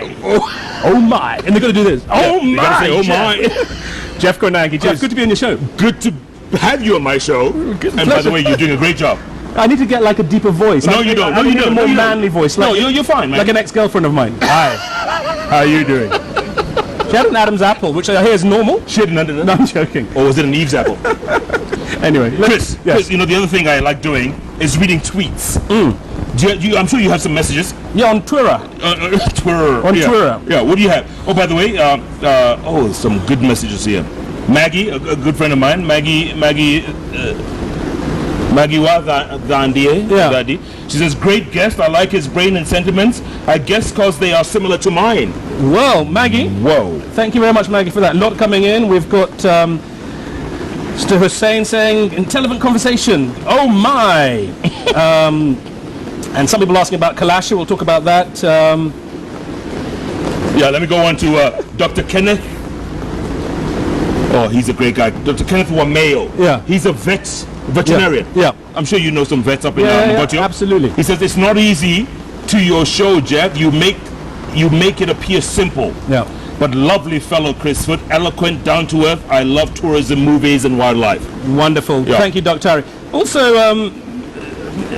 my. Oh my. And they're going to do this. Oh my. Say, oh my. Jeff Koinange. Jeff, good to be on your show. Good to have you on my show. And by the way, you're doing a great job. I need to get like a deeper voice. No, you don't. I need a more manly voice. Like, no, you're fine, man. Like an ex-girlfriend of mine. Hi. How are you doing? She had an Adam's apple, which I hear is normal. She had an Adam's apple? No, I'm joking. Or was it an Eve's apple? Anyway. Chris, you know, the other thing I like doing is reading tweets. I'm sure you have some messages. Yeah, on Twitter. Twitter. On Twitter. Yeah, what do you have? Oh, by the way, some good messages here. Maggie, a good friend of mine, Maggie Gandhi. She says, great guest. I like his brain and sentiments. I guess because they are similar to mine. Well, Maggie. Whoa. Thank you very much, Maggie, for that. A lot coming in. We've got Mr. Hussein saying, intelligent conversation. Oh, my. And some people asking about Kalasha. We'll talk about that. Yeah, let me go on to Dr. Kenneth. Oh, he's a great guy. Dr. Kenneth Wameo. Yeah. He's a veterinarian. Yeah. I'm sure you know some vets up in Mugotio. Absolutely. He says it's not easy to your show, Jeff. You make it appear simple. Yeah. But lovely fellow Chris Foot, eloquent, down to earth. I love tourism, movies, and wildlife. Wonderful. Yeah. Thank you, Dr. Harry. Also,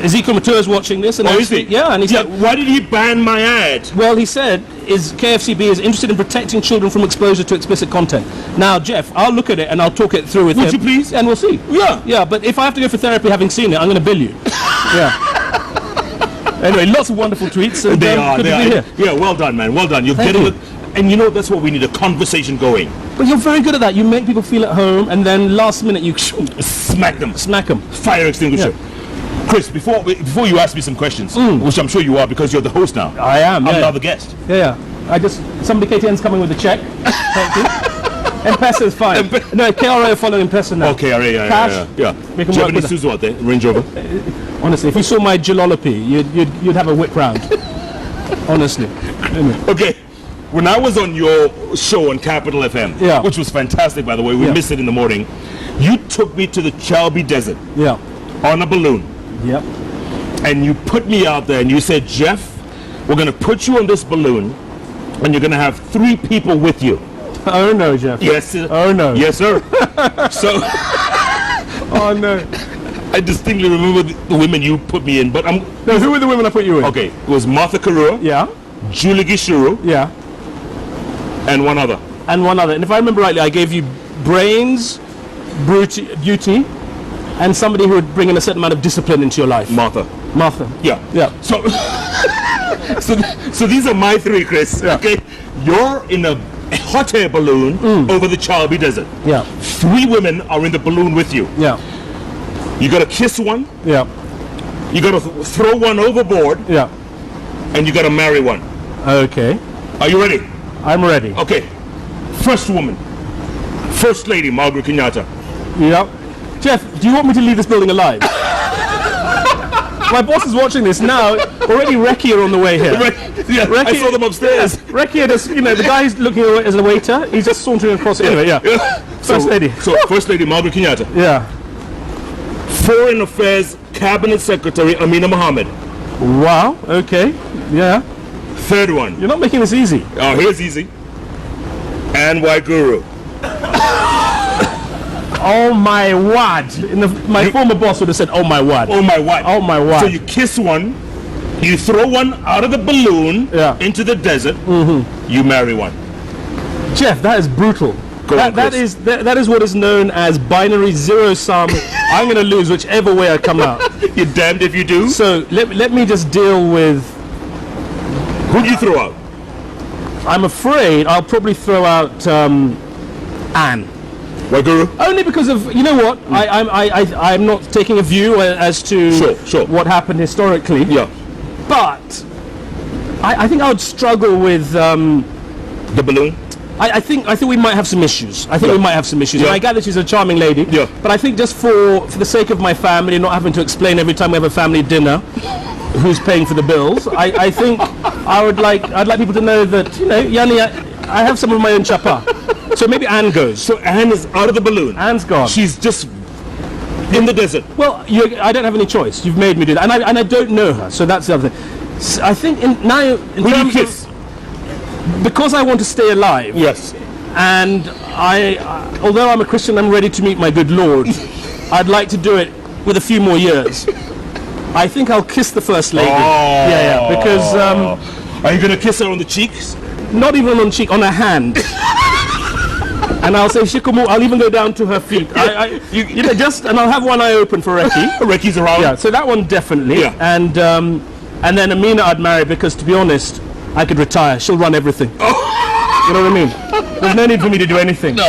Ezekiel Matua is watching this. And is he? Yeah, and he said, why did he ban my ad? Well, he said KFCB is interested in protecting children from exposure to explicit content. Now, Jeff, I'll look at it and I'll talk it through with him. Would you please? And we'll see. Yeah. Yeah, but if I have to go for therapy having seen it, I'm going to bill you. Yeah. Anyway, lots of wonderful tweets. And, they are. Here. Yeah, well done, man. Well done. You're getting it. And you know, that's what we need, a conversation going. But you're very good at that. You make people feel at home, and then last minute you smack them. Fire extinguisher. Yeah. Chris, before you ask me some questions, which I'm sure you are because you're the host now. I am. I'm now the guest. Yeah. Somebody KTN's coming with a check. Thank you. M-Pesa is fine. No, KRA are following M-Pesa now. Oh, KRA, Cash. Yeah. Do you have any Suzu out there? Range Rover? Honestly, if you saw my jalopy, you'd have a whip round. Honestly. Anyway. Okay. When I was on your show on Capital FM, which was fantastic, by the way, we missed it in the morning, you took me to the Chalbi Desert on a balloon. Yep. And you put me out there and you said, Jeff, we're going to put you on this balloon and you're going to have 3 people with you. Oh no, Jeff. Yes, sir. Oh no. Yes, sir. So. Oh no. I distinctly remember the women you put me in, but who were the women I put you in? Okay, it was Martha Karua. Yeah. Julie Gishuru. Yeah. And one other. And if I remember rightly, I gave you brains, beauty, and somebody who would bring in a certain amount of discipline into your life. Martha. Yeah. So, so these are my 3, Chris. Yeah. Okay. You're in a hot air balloon over the Chalbi Desert. Yeah. 3 women are in the balloon with you. Yeah. You got to kiss one. Yeah. You got to throw one overboard. Yeah. And you got to marry one. Okay. Are you ready? I'm ready. Okay. First woman. First Lady Margaret Kenyatta. Yep. Jeff, do you want me to leave this building alive? My boss is watching this now. Already Recce are on the way here. I saw them upstairs. Recce, the guy who's looking as a waiter, he's just sauntering across. Anyway, First Lady. So First Lady Margaret Kenyatta. Yeah. Foreign Affairs Cabinet Secretary Amina Mohammed. Wow. Okay. Yeah. Third one. You're not making this easy. Oh, here's easy. And Waiguru. Oh my word! My former boss would have said, "Oh my word." Oh my word. Oh my word. So you kiss one, you throw one out of the balloon into the desert. You marry one. Jeff, that is brutal. That is what is known as binary zero sum. I'm going to lose whichever way I come out. You're damned if you do. So let me just deal with. Who do you throw out? I'm afraid I'll probably throw out Anne. Waiguru? Only because of, you know what, I'm not taking a view as to what happened historically. Yeah. But I think I would struggle with the balloon. I think we might have some issues. We might have some issues. Yeah. And I gather she's a charming lady. Yeah. But I think just for the sake of my family, not having to explain every time we have a family dinner who's paying for the bills, I think I'd like people to know that, Yanni, I have some of my own chapa. So maybe Anne goes. So Anne is out of the balloon. Anne's gone. She's just in the desert. Well, I don't have any choice. You've made me do that, and I don't know her. So that's the other thing. I think who do you kiss? because I want to stay alive. Yes. And although I'm a Christian, I'm ready to meet my good Lord. I'd like to do it with a few more years. I think I'll kiss the First Lady. Oh. Yeah, because... are you going to kiss her on the cheeks? Not even on cheek, on her hand. And I'll say, Shikumu, I'll even go down to her feet. And I'll have one eye open for Reki. Reki's around? Yeah, so that one definitely. Yeah. And then Amina I'd marry because, to be honest, I could retire. She'll run everything. You know what I mean? There's no need for me to do anything. No.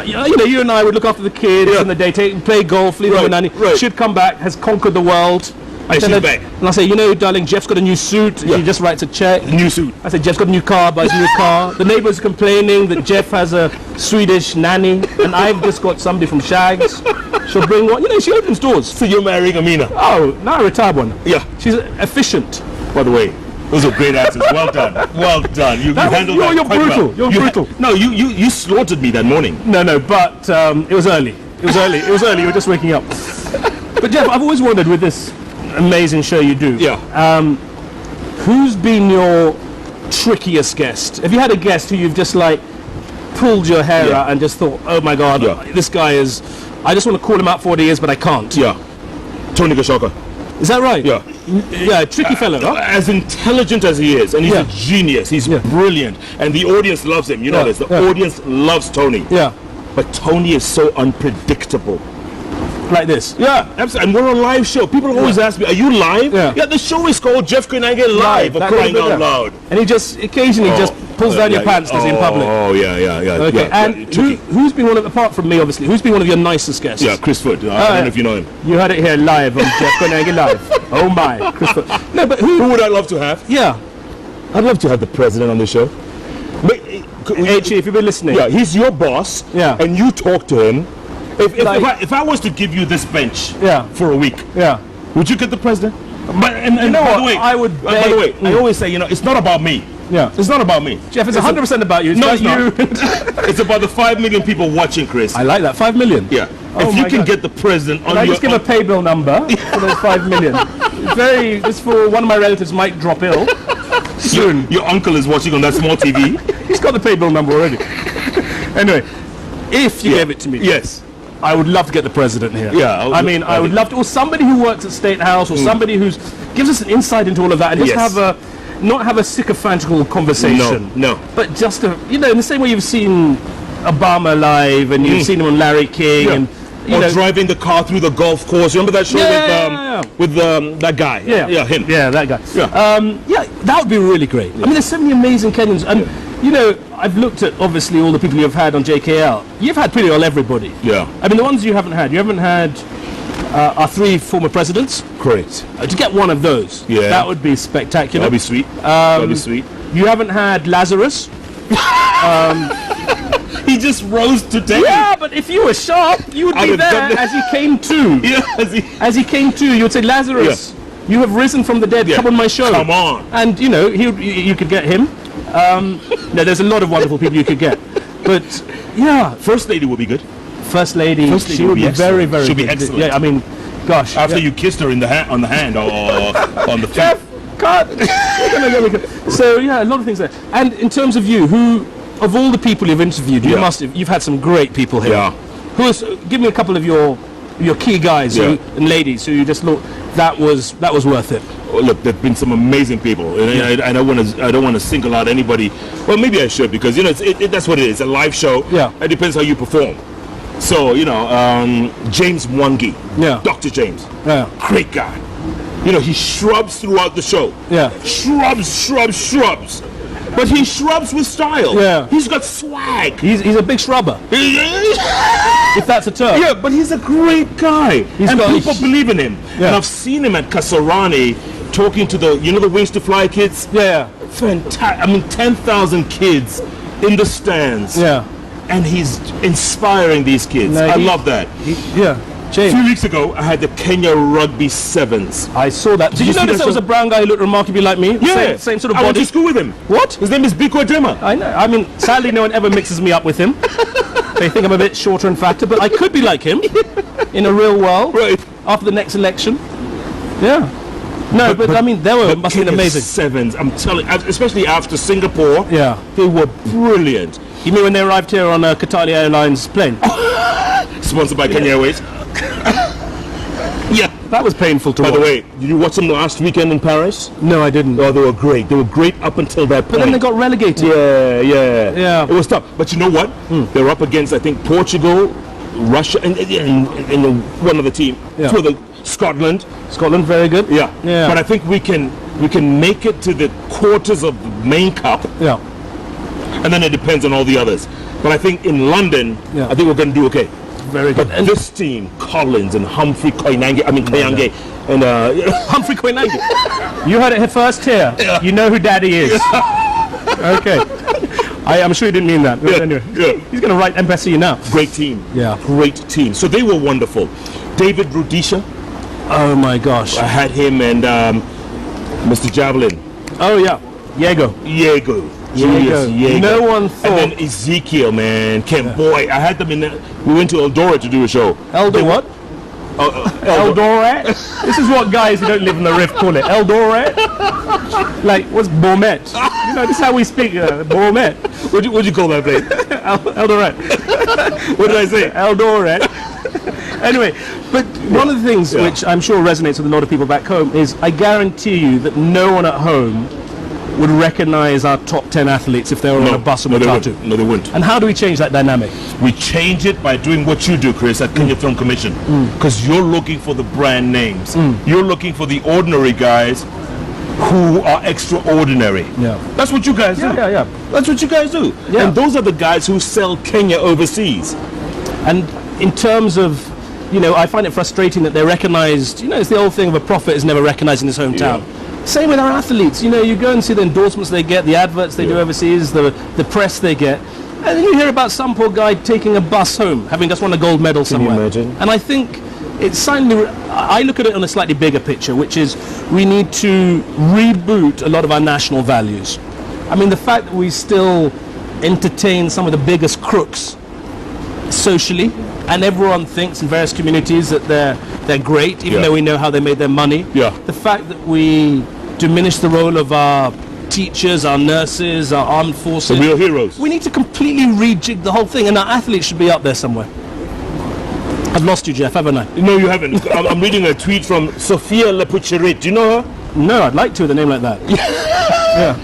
You and I would look after the kids in the day, play golf, leave them with nanny. Right. She'd come back, has conquered the world. And she's back. And I say, darling, Jeff's got a new suit. She just writes a check. New suit. I say, Jeff's got a new car, buys a new car. The neighbours complaining that Jeff has a Swedish nanny, and I've just got somebody from Shags. She'll bring one. She opens doors. So you're marrying Amina? Oh, now a retired one. Yeah. She's efficient. By the way, those are great answers. Well done. Well done. You handled that you're quite brutal. well. You're brutal. No, you slaughtered me that morning. No, but it was early. It was early. You were just waking up. But Jeff, I've always wondered with this amazing show you do. Yeah. Who's been your trickiest guest? Have you had a guest who you've just pulled your hair out and just thought, oh my God, this guy is... I just want to call him out for what he is, but I can't. Yeah. Tony Gashoka. Is that right? Yeah. Yeah, tricky fellow, huh? As intelligent as he is, and he's a genius, he's brilliant, and the audience loves him. You know this. The audience loves Tony. Yeah. But Tony is so unpredictable. Like this. Yeah, absolutely. And we're a live show. People always ask me, are you live? Yeah. The show is called Jeff Koinange Live, for crying out loud. And he just occasionally just pulls down your pants in public. Oh, yeah. Okay, and who's been apart from me, obviously, who's been one of your nicest guests? Yeah, Chris Foot. I don't know if you know him. You heard it here live on Jeff Koinange Live. Oh my, Chris Foot. No, but who would I love to have? Yeah. I'd love to have the president on the show. H, if you've been listening. Yeah, he's your boss. Yeah. And you talk to him. If I was to give you this bench for a week, would you get the president? But and you know by what? the way, I would. By the way, I always say, it's not about me. Yeah, it's not about me. Jeff, it's 100% about you. It's no, about it's not. It's about the 5 million people watching, Chris. I like that. 5 million. Yeah. If you can get the president on I just give a pay bill number for those 5 million. Just for one of my relatives might drop ill soon. Your uncle is watching on that small TV. He's got the pay bill number already. Anyway, if you gave it to me, yes, I would love to get the president here. Yeah, I would love to, or somebody who works at State House, or somebody who gives us an insight into all of that, and just not have a sycophantical conversation. No. But just in the same way you've seen Obama live, and you've seen him on Larry King, and driving the car through the golf course. Remember that show with that guy? Yeah, him. Yeah, that guy. Yeah. That would be really great. I mean, there's so many amazing Kenyans, and I've looked at obviously all the people you've had on JKL. You've had pretty well everybody. Yeah. I mean, the ones you haven't had our 3 former presidents. Correct. To get one of those, that would be spectacular. That'd be sweet. That'd be sweet. You haven't had Lazarus. He just rose today. Yeah, but if you were sharp, you would be there as he came to. Yeah, as he came to, you would say, Lazarus, you have risen from the dead. Come on my show. Come on. And you could get him. No, there's a lot of wonderful people you could get. But First Lady would be good. First Lady she would be very, very She'll good. be excellent. Yeah, I mean, gosh. After you kissed her on the hand or on the feet. Jeff, cut. So a lot of things there. And in terms of you, who of all the people you've interviewed, you've had some great people here. Yeah. Give me a couple of your key guys and ladies who you just thought that was worth it. Oh, look, there've been some amazing people, and I don't want to single out anybody. Well, maybe I should, because that's what it is. It's a live show. Yeah. It depends how you perform. So James Mwangi. Yeah. Dr. James. Yeah. Great guy. He shrubs throughout the show. Yeah. Shrubs. But he shrubs with style. Yeah. He's got swag. He's a big shrubber. If that's a term. Yeah, but he's a great guy. And people believe in him. Yeah. And I've seen him at Kasarani talking to the Wings to Fly kids. Yeah. Fantastic. I mean, 10,000 kids in the stands. Yeah. And he's inspiring these kids. I love that. James. A few weeks ago, I had the Kenya Rugby Sevens. I saw that. Did you notice there was a brown guy who looked remarkably like me? Yeah. Same sort of body. I went to school with him. What? His name is Biko Dema. I know. I mean, sadly, no one ever mixes me up with him. They think I'm a bit shorter and fatter, but I could be like him in a real world. Right. After the next election. Yeah. No, but I mean, they must have been amazing. Sevens, I'm telling, especially after Singapore. Yeah, they were brilliant. You mean when they arrived here on a Qatari Airlines plane? Sponsored by Kenya Airways. Yeah, that was painful to watch. By the way, did you watch them last weekend in Paris? No, I didn't. Oh, they were great. They were great up until that point. But then they got relegated. Yeah. It was tough. But you know what? They were up against, I think, Portugal, Russia, and one other team. Yeah. Two of the Scotland, very good. Yeah. But I think we can make it to the quarters of the main cup. Yeah. And then it depends on all the others. But I think in London, I think we're going to do okay. Very good. But this team, Collins and Humphrey Koinange, and Humphrey Koinange. You heard it first here. Yeah. You know who Daddy is. Okay. I'm sure you didn't mean that. But anyway, he's going to write embassy now. Great team. Yeah. Great team. So they were wonderful. David Rudisha. Oh my gosh. I had him and Mr. Javelin. Oh yeah. Diego. No one thought. And then Ezekiel, man. Boy, I had them in the, we went to Eldora to do a show. What? Eldoret? This is what guys who don't live in the Rift call it. Eldoret? Like, what's Bourmet? You know, this is how we speak, Bourmet. What'd you call that place? Eldoret. What did I say? Eldoret. Anyway, but one of the things which I'm sure resonates with a lot of people back home is I guarantee you that no one at home would recognize our top 10 athletes if they were on a bus or matatu. No, they wouldn't. And how do we change that dynamic? We change it by doing what you do, Chris, at Kenya Film Commission. Because you're looking for the brand names. You're looking for the ordinary guys who are extraordinary. Yeah. That's what you guys do. Yeah. That's what you guys do. Yeah. And those are the guys who sell Kenya overseas. And in terms of, I find it frustrating that they're recognized, it's the old thing of a prophet is never recognized in his hometown. Yeah. Same with our athletes. You go and see the endorsements they get, the adverts they do overseas, the press they get, and then you hear about some poor guy taking a bus home, having just won a gold medal somewhere. Can you imagine? And I think I look at it on a slightly bigger picture, which is we need to reboot a lot of our national values. I mean, the fact that we still entertain some of the biggest crooks socially, and everyone thinks in various communities that they're great, even though we know how they made their money. Yeah. The fact that we diminish the role of our teachers, our nurses, our armed forces. The real heroes. We need to completely rejig the whole thing, and our athletes should be up there somewhere. I've lost you, Jeff, haven't I? No, you haven't. I'm reading a tweet from Sophia Lepucherit. Do you know her? No, I'd like to with a name like that.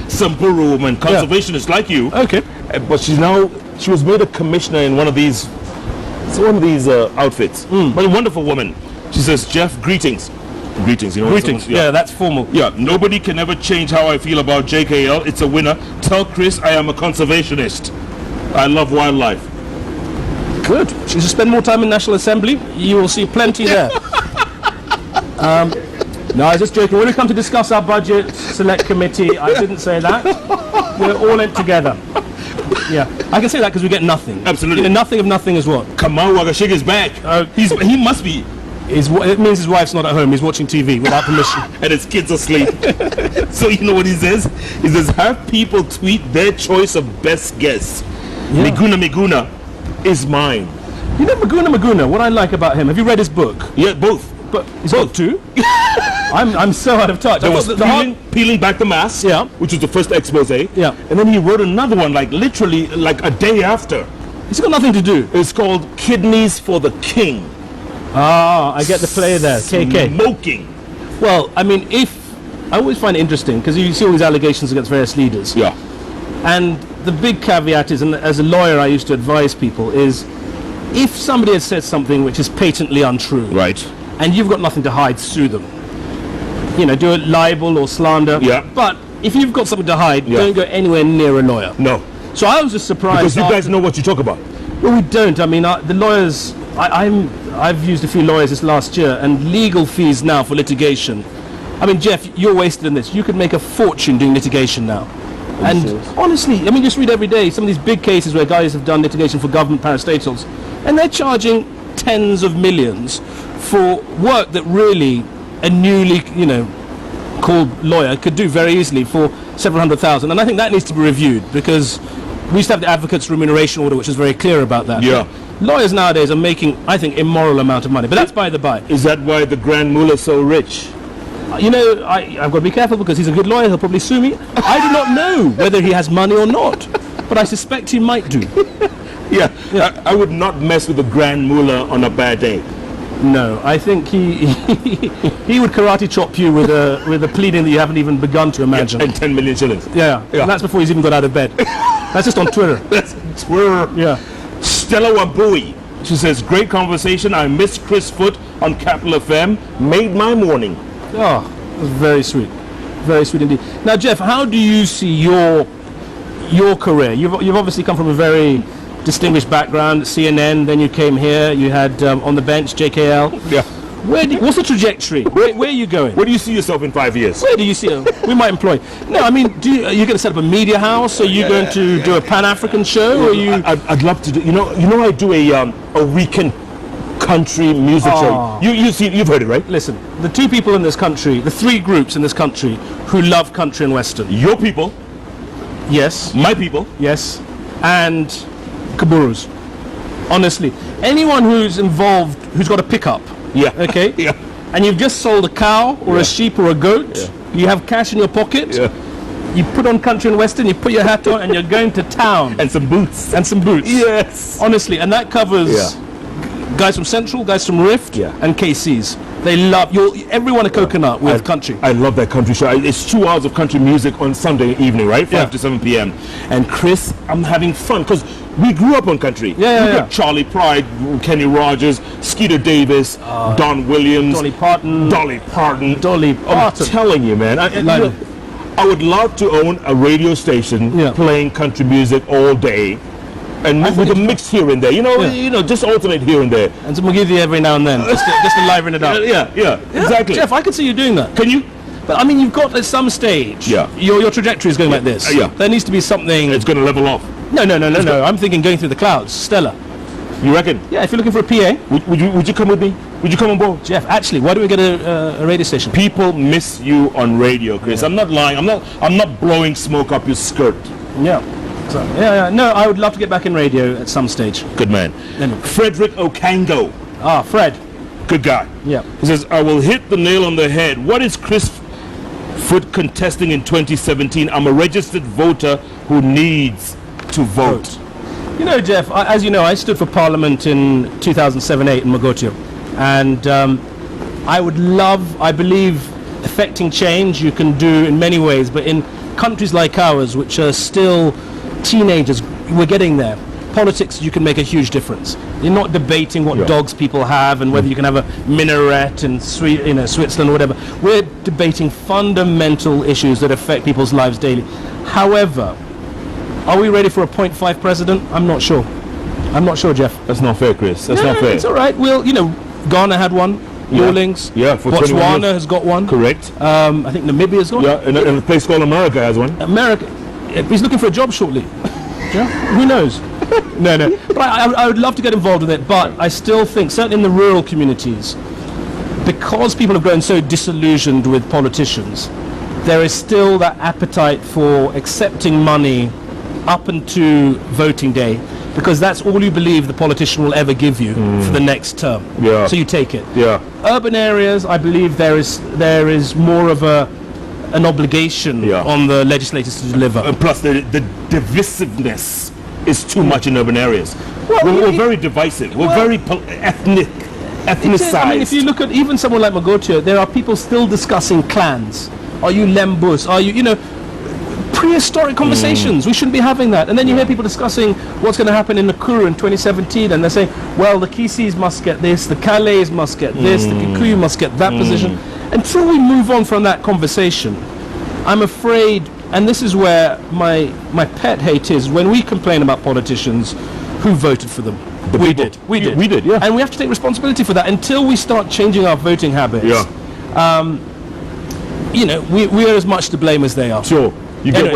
Samburu woman, conservationist like you. Okay. But she was made a commissioner in one of these outfits. But a wonderful woman. She says, Jeff, greetings. Greetings. Greetings. Yeah, that's formal. Yeah, nobody can ever change how I feel about JKL. It's a winner. Tell Chris I am a conservationist. I love wildlife. Good. She should spend more time in National Assembly. You will see plenty there. No, I was just joking. When we come to discuss our budget select committee, I didn't say that. We're all in together. Yeah, I can say that because we get nothing. Absolutely. Nothing of nothing is what? Kamau Wagashig is back. He must be. It means his wife's not at home. He's watching TV without permission. And his kids are asleep. So you know what he says? He says, have people tweet their choice of best guess. Yeah. Miguna is mine. You know Miguna, what I like about him, have you read his book? Yeah, both. But he's got two? I'm so out of touch. There was peeling back the mask, which was the first expose. Yeah. And then he wrote another one, literally a day after. It's got nothing to do. It's called Kidneys for the King. Ah, I get the play there. KK. Smoking. Well, I mean, I always find it interesting because you see all these allegations against various leaders. Yeah. And the big caveat is, and as a lawyer I used to advise people, is if somebody has said something which is patently untrue, right, and you've got nothing to hide, sue them. Do a libel or slander. Yeah. But if you've got something to hide, don't go anywhere near a lawyer. No. So I was just surprised. Because you guys know what you talk about. Well, we don't. I mean, the lawyers. I've used a few lawyers this last year, and legal fees now for litigation. I mean, Jeff, you're wasted in this. You could make a fortune doing litigation now. And honestly, I mean, just read every day some of these big cases where guys have done litigation for government parastatals, and they're charging tens of millions for work that really a newly, called lawyer could do very easily for several $100,000. And I think that needs to be reviewed because we used to have the advocate's remuneration order, which is very clear about that. Yeah. Lawyers nowadays are making, I think, immoral amount of money, but that's by the by. Is that why the Grand Mullah is so rich? You know, I've got to be careful because he's a good lawyer. He'll probably sue me. I do not know whether he has money or not, but I suspect he might do. Yeah. I would not mess with the Grand Mullah on a bad day. No, I think he would karate chop you with a pleading that you haven't even begun to imagine. And 10 million shillings. Yeah. And that's before he's even got out of bed. That's just on Twitter. That's Twitter. Yeah. Stella Wabui. She says, great conversation. I missed Chris Foot on Capital FM. Made my morning. Oh, that's very sweet. Very sweet indeed. Now, Jeff, how do you see your career? You've obviously come from a very distinguished background, CNN, then you came here, you had on the bench, JKL. Yeah. What's the trajectory? Where are you going? Where do you see yourself in 5 years? Where do you see it? We might employ. No, I mean, are you going to set up a media house? Are you going to do a Pan-African show? Or are you? I'd love to do. You know, I do a weekend country music show. You've heard it, right? Listen, the two people in this country, the three groups in this country who love country and western. Your people. Yes. My people. Yes. And Kaburus. Honestly, anyone who's involved, who's got a pickup. Yeah. Okay. Yeah. And you've just sold a cow or a sheep or a goat. You have cash in your pocket. Yeah. You put on country and western. You put your hat on, and you're going to town. And some boots. And some boots. Yes. Honestly, and that covers guys from Central, guys from Rift, and KCs. They love everyone a coconut with country. I love that country show. It's 2 hours of country music on Sunday evening, right? 5 to 7 p.m. And Chris, I'm having fun because we grew up on country. We got Charlie Pride, Kenny Rogers, Skeeter Davis, Don Williams, Dolly Parton. I'm telling you, man. I would love to own a radio station playing country music all day. And with a mix here and there, you know, just alternate here and there. And some McGeevy every now and then, just to liven it up. Yeah, exactly. Jeff, I can see you doing that. Can you? But I mean, you've got at some stage, your trajectory is going like this. There needs to be something. It's going to level off. No. I'm thinking going through the clouds. Stella. You reckon? Yeah, if you're looking for a PA. Would you come with me? Would you come on board? Jeff, actually, why don't we get a radio station? People miss you on radio, Chris. I'm not lying. I'm not blowing smoke up your skirt. Yeah. So, no, I would love to get back in radio at some stage. Good man. Anyway. Frederick Okango. Fred. Good guy. Yeah. He says, I will hit the nail on the head. What is Chris Foot contesting in 2017? I'm a registered voter who needs to vote. You know, Jeff, as you know, I stood for Parliament in 2007-8 in Mogotio. And I believe affecting change you can do in many ways, but in countries like ours, which are still teenagers, we're getting there. Politics, you can make a huge difference. You're not debating what dogs people have and whether you can have a minaret in Switzerland or whatever. We're debating fundamental issues that affect people's lives daily. However, are we ready for a 0.5 president? I'm not sure. Jeff. That's not fair, Chris. That's not fair. It's all right. Well, Ghana had one. Rawlings. Yeah, for Botswana has got one. Correct. I think Namibia's got one. Yeah, and a place called America has one. America. He's looking for a job shortly. Who knows? No. But I would love to get involved with it, but I still think, certainly in the rural communities, because people have grown so disillusioned with politicians, there is still that appetite for accepting money up until voting day, because that's all you believe the politician will ever give you for the next term. Yeah. So you take it. Yeah. Urban areas, I believe there is more of an obligation on the legislators to deliver. And plus, the divisiveness is too much in urban areas. Well, we're very divisive. We're very ethnicized. I mean, if you look at even someone like Mogotio, there are people still discussing clans. Are you Lembus? Are you, prehistoric conversations. We shouldn't be having that. And then you hear people discussing what's going to happen in Nakuru in 2017, and they're saying, well, the Kisis must get this, the Calais must get this, the Kikuyu must get that position. Until we move on from that conversation, I'm afraid, and this is where my pet hate is, when we complain about politicians who voted for them. We did, yeah. And we have to take responsibility for that. Until we start changing our voting habits, we are as much to blame as they are. Sure. You get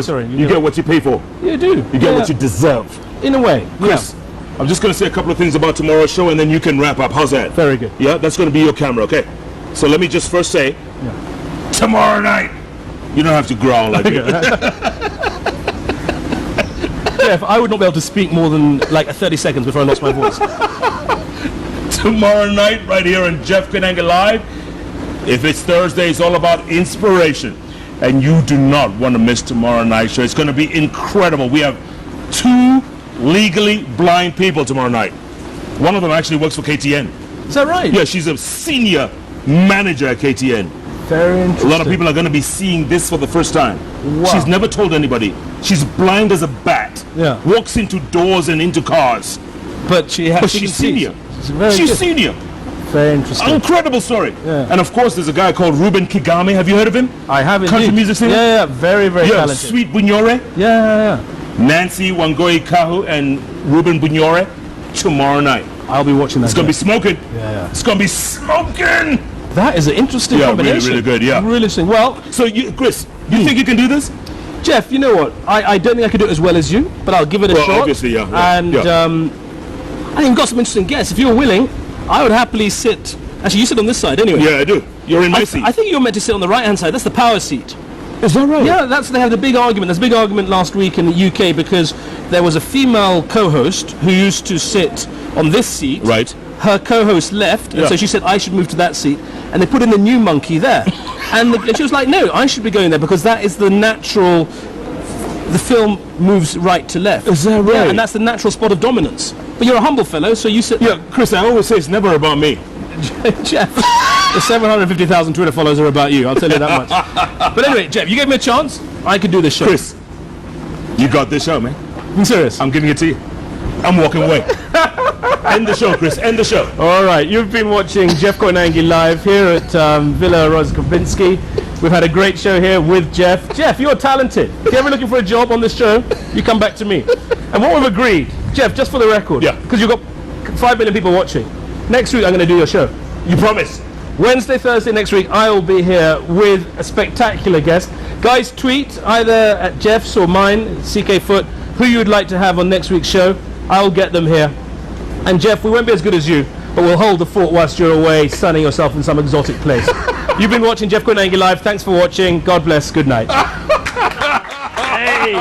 what you pay for. You do. You get what you deserve. In a way. Chris, I'm just going to say a couple of things about tomorrow's show, and then you can wrap up. How's that? Very good. Yeah, that's going to be your camera, okay? So let me just first say, tomorrow night, you don't have to growl like that. Jeff, I would not be able to speak more than like 30 seconds before I lost my voice. Tomorrow night, right here on Jeff Koinange Live, If it's Thursday, it's all about inspiration. And you do not want to miss tomorrow night's show. It's going to be incredible. We have 2 legally blind people tomorrow night. One of them actually works for KTN. Is that right? Yeah, she's a senior manager at KTN. Very interesting. A lot of people are going to be seeing this for the first time. Wow. She's never told anybody. She's blind as a bat. Yeah. Walks into doors and into cars. But she's senior. She's She's senior. Very interesting. Incredible story. Yeah. And of course, there's a guy called Ruben Kigame. Have you heard of him? I have indeed. Country music singer? Yeah, very, very talented. Sweet Bunyore. Yeah. Nancy Wangoi Kahu and Ruben Bunyore tomorrow night. I'll be watching that. It's going to be smoking. Yeah. It's going to be smoking. That is an interesting combination. Really, really good, yeah. Really interesting. Well, so Chris, you think you can do this? Jeff, you know what? I don't think I could do it as well as you, but I'll give it a shot. Obviously, yeah. And I think we've got some interesting guests. If you're willing, I would happily sit. Actually, you sit on this side anyway. Yeah, I do. You're in my seat. I think you're meant to sit on the right-hand side. That's the power seat. Is that right? Yeah, they had the big argument. There's a big argument last week in the UK because there was a female co-host who used to sit on this seat. Right. Her co-host left, and so she said I should move to that seat, and they put in the new monkey there. and she was like, no, I should be going there because that is the natural. The film moves right to left. Is that right? Yeah, and that's the natural spot of dominance. But you're a humble fellow, so you sit. Yeah, Chris, I always say it's never about me. Jeff, the 750,000 Twitter followers are about you. I'll tell you that much. But anyway, Jeff, you gave me a chance. I could do this show. Chris, you got this show, man. I'm serious. I'm giving it to you. I'm walking away. End the show, Chris. End the show. All right. You've been watching Jeff Koinange live here at Villa Rozkovinsky. We've had a great show here with Jeff. Jeff, you're talented. If you're ever looking for a job on this show, you come back to me. And what we've agreed, Jeff, just for the record, because you've got 5 million people watching, next week I'm going to do your show. You promise? Wednesday, Thursday next week, I will be here with a spectacular guest. Guys, tweet either at Jeff's or mine, CK Foot, who you would like to have on next week's show. I'll get them here. And Jeff, we won't be as good as you, but we'll hold the fort whilst you're away sunning yourself in some exotic place. You've been watching Jeff Koinange live. Thanks for watching. God bless. Good night. Hey.